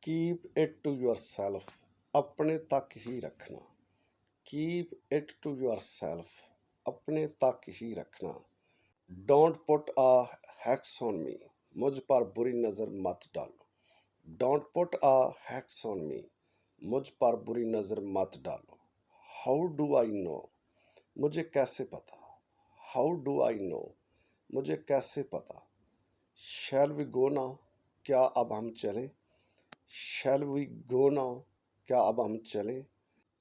Keep it to yourself, अपने तक ही रखना। Keep it to yourself, अपने तक ही रखना। Don't put a hex on me, मुझ पर बुरी नज़र मत डालो। Don't put a hex on me, मुझ पर बुरी नज़र मत डालो। हाउ डू आई नो, मुझे कैसे पता। हाउ डू आई नो, मुझे कैसे पता। शैल वी गो नाउ, क्या अब हम चलें। शैल वी गो नाउ, क्या अब हम चलें।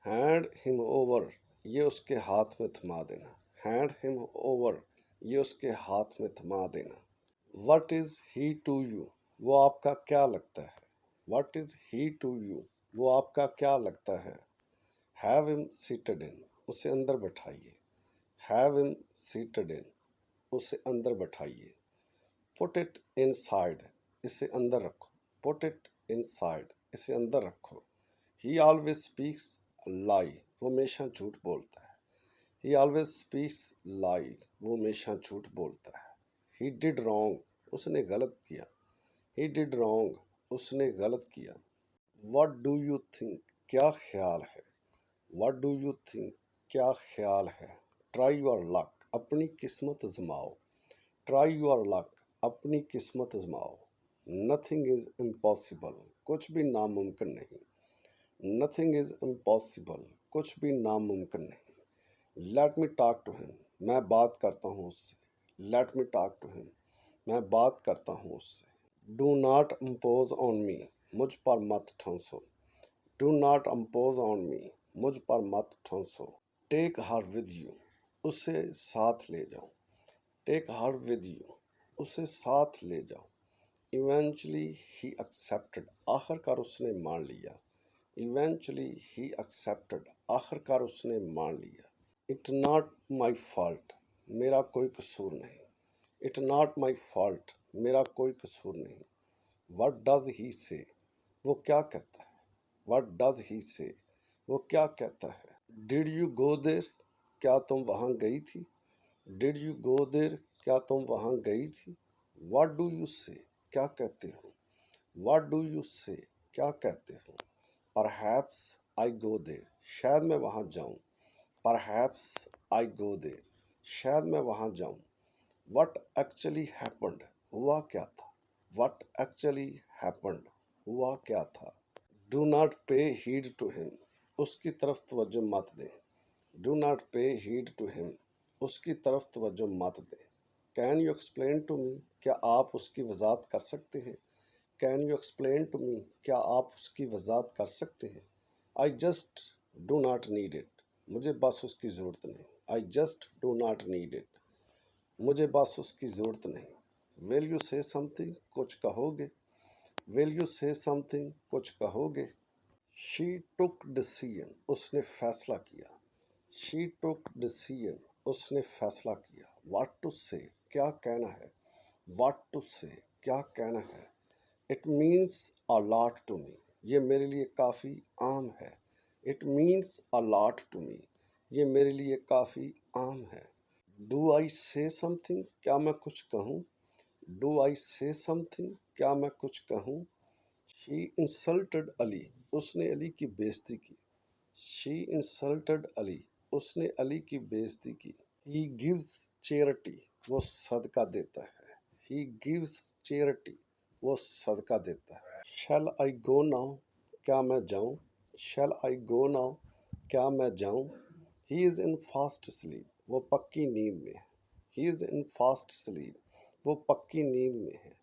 हैंड हिम ओवर, ये उसके हाथ में थमा देना। हैंड हिम ओवर, ये उसके हाथ में थमा देना। What is he to you, वो आपका क्या लगता है। What is he to you, वो आपका क्या लगता है। हैव हिम सीटेड इन, उसे अंदर बैठाइए। हैव हिम सीटेड इन, उसे अंदर बैठाइए। पुट इट इनसाइड, इसे अंदर रखो। पुट इट इनसाइड, इसे अंदर रखो। ही ऑलवेज स्पीक्स लाई, वो हमेशा झूठ बोलता है। ही ऑलवेज स्पीक्स लाई, वो हमेशा झूठ बोलता है। ही डिड रॉन्ग, उसने गलत किया। ही डिड रॉन्ग, उसने गलत किया। वट डू यू थिंक, क्या ख्याल है। वट डू यू थिंक, क्या ख्याल है। ट्राई योर लक, अपनी किस्मत आजमाओ। ट्राई योर लक, अपनी किस्मत आजमाओ। नथिंग इज़ इम्पॉसिबल, कुछ भी नामुमकिन नहीं। नथिंग इज़ इम्पॉसिबल, कुछ भी नामुमकिन नहीं। Let me talk to him, मैं बात करता हूँ उससे। Let me talk to him, मैं बात करता हूँ उससे। Do not impose on me, मुझ पर मत ठोंसो। Do not impose on me, मुझ पर मत ठोंसो। टेक हर विद यू, उसे साथ ले जाओ। टेक हर विद यू, उसे साथ ले जाओ। इवेंचुअली ही एक्सेप्टेड, आखिरकार उसने मान लिया। इवेंचुअली ही एक्सेप्टेड, आखिरकार उसने मान लिया। इट नॉट माई फॉल्ट, मेरा कोई कसूर नहीं। इट नॉट माई फॉल्ट, मेरा कोई कसूर नहीं। वट डज ही से, वो क्या कहता है। वट डज ही से, वो क्या कहता है। डिड यू गो देर, क्या तुम वहाँ गई थी। डिड यू गो देर, क्या तुम वहाँ गई थी। वट डू यू से, क्या कहते हो। वट डू यू से, क्या कहते हो। परहैप्स आई गो देर, शायद मैं वहाँ जाऊँ। परहैप्स आई गो देर, शायद मैं वहाँ जाऊँ। वट एक्चुअली हैपेंड, हुआ क्या था। वट एक्चुअली हैपेंड, हुआ क्या था। Do not pay heed to him, उसकी तरफ तवज्जो मत दें। Do not pay heed to him, उसकी तरफ तवज्जो मत दें। Can you explain to me, क्या आप उसकी वजाहत कर सकते हैं। Can you explain to me, क्या आप उसकी वजाहत कर सकते हैं। I just do not need it, मुझे बस उसकी ज़रूरत नहीं। I just do not need it, मुझे बस उसकी ज़रूरत नहीं। विल यू से समथिंग, कुछ कहोगे। विल यू से समथिंग, कुछ कहोगे। शी टुक डिसीजन, उसने फैसला किया। शी टुक डिसीजन, उसने फैसला किया। व्हाट टू से, क्या कहना है। व्हाट टू से, क्या कहना है। It means a lot to me, ये मेरे लिए काफ़ी आम है। It means a lot to me, ये मेरे लिए काफ़ी आम है। डू आई से समथिंग, क्या मैं कुछ कहूँ। डू आई से समथिंग, क्या मैं कुछ कहूँ। शी इंसल्टेड अली, उसने अली की बेइज्जती की। शी इंसल्टेड अली, उसने अली की बेइज्जती की। ही गिव्स चैरिटी, वो सदका देता है। ही गिव्स चैरिटी, वो सदका देता है। शैल आई गो नाउ, क्या मैं जाऊँ। शैल आई गो नाउ, क्या मैं जाऊँ। He is in fast sleep, वो पक्की नींद में है। He is in fast sleep, वो पक्की नींद में है।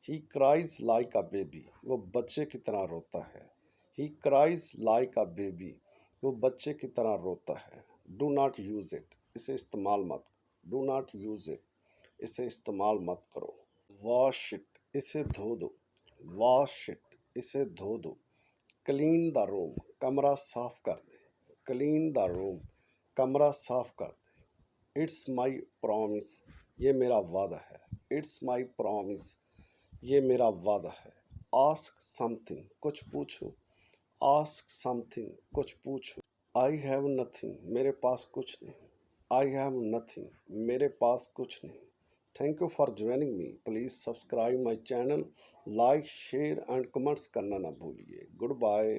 ही क्राइज लाइक अ बेबी, वो बच्चे की तरह रोता है। ही क्राइज लाइक अ बेबी, वो बच्चे की तरह रोता है। डू नॉट यूज़ इट, इसे इस्तेमाल मत करो। डू नॉट यूज़ इट, इसे इस्तेमाल मत करो। वॉश इट, इसे धो दो। वॉश इट, इसे धो दो। क्लीन द रूम, कमरा साफ कर दें। क्लीन द रूम, कमरा साफ कर दें। इट्स माई प्रॉमिस, ये मेरा वादा है। इट्स माई प्रॉमिस, ये मेरा वादा है। आस्क समथिंग, कुछ पूछो। आस्क समथिंग, कुछ पूछो। आई हैव नथिंग, मेरे पास कुछ नहीं। आई हैव नथिंग, मेरे पास कुछ नहीं। Thank you for joining me. Please subscribe my channel. Like share and comments کرنا نہ بھولیے. Good bye.